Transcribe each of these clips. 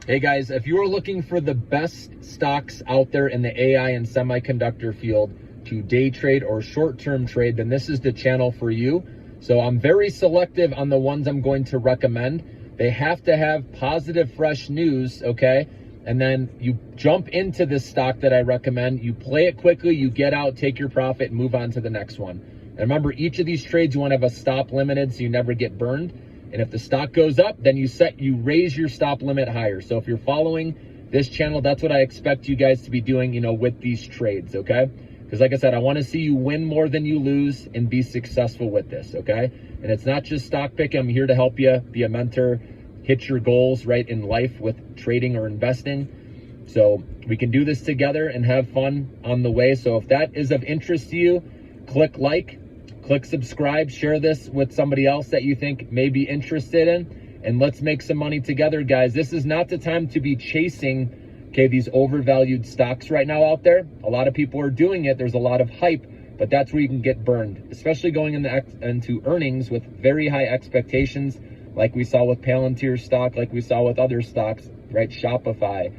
Hey guys, if you are looking for the best stocks out there in the AI and semiconductor field to day trade or short-term trade, then this is the channel for you. So I'm very selective on the ones I'm going to recommend. They have to have positive, fresh news, okay? And then you jump into this stock that I recommend, you play it quickly, you get out, take your profit, and move on to the next one. And remember, each of these trades, you want to have a stop limited so you never get burned. And if the stock goes up, then you raise your stop limit higher. So if you're following this channel, that's what I expect you guys to be doing, with these trades, okay? Because like I said, I want to see you win more than you lose and be successful with this, okay? And it's not just stock picking. I'm here to help you be a mentor, hit your goals, right, in life with trading or investing. So we can do this together and have fun on the way. So if that is of interest to you, click like. Click subscribe, share this with somebody else that you think may be interested in, and let's make some money together, guys. This is not the time to be chasing, these overvalued stocks right now out there. A lot of people are doing it. There's a lot of hype, but that's where you can get burned, especially going into earnings with very high expectations, like we saw with Palantir stock, like we saw with other stocks, right? Shopify,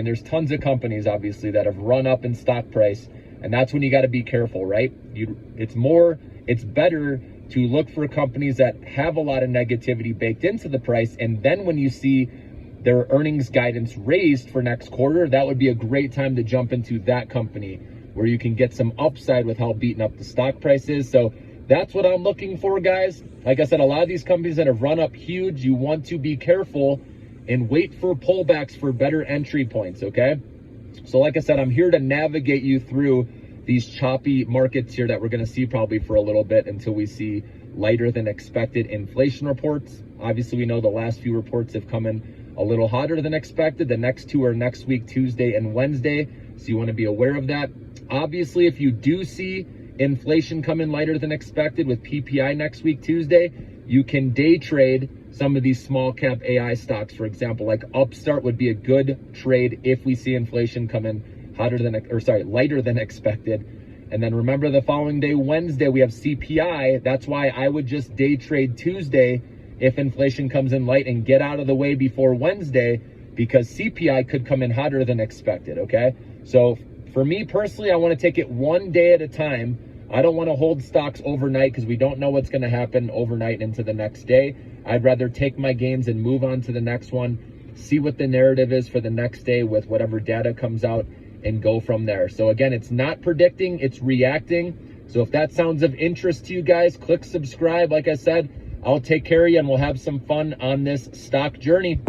there's tons of companies, obviously, that have run up in stock price. And that's when you got to be careful, right? It's better to look for companies that have a lot of negativity baked into the price. And then when you see their earnings guidance raised for next quarter, that would be a great time to jump into that company where you can get some upside with how beaten up the stock price is. So that's what I'm looking for, guys. Like I said, a lot of these companies that have run up huge, you want to be careful and wait for pullbacks for better entry points, okay? So like I said, I'm here to navigate you through these choppy markets here that we're going to see probably for a little bit until we see lighter than expected inflation reports. Obviously, we know the last few reports have come in a little hotter than expected. The next two are next week, Tuesday and Wednesday. So you want to be aware of that. Obviously, if you do see inflation come in lighter than expected with PPI next week, Tuesday, you can day trade some of these small cap AI stocks. For example, like Upstart would be a good trade if we see inflation come in lighter than expected. And then remember, the following day, Wednesday, we have CPI. That's why I would just day trade Tuesday if inflation comes in light and get out of the way before Wednesday, because CPI could come in hotter than expected, okay? So for me personally, I want to take it one day at a time. I don't want to hold stocks overnight because we don't know what's going to happen overnight into the next day. I'd rather take my gains and move on to the next one, see what the narrative is for the next day with whatever data comes out, and go from there. So again, it's not predicting, it's reacting. So if that sounds of interest to you guys, click subscribe. Like I said, I'll take care of you and we'll have some fun on this stock journey.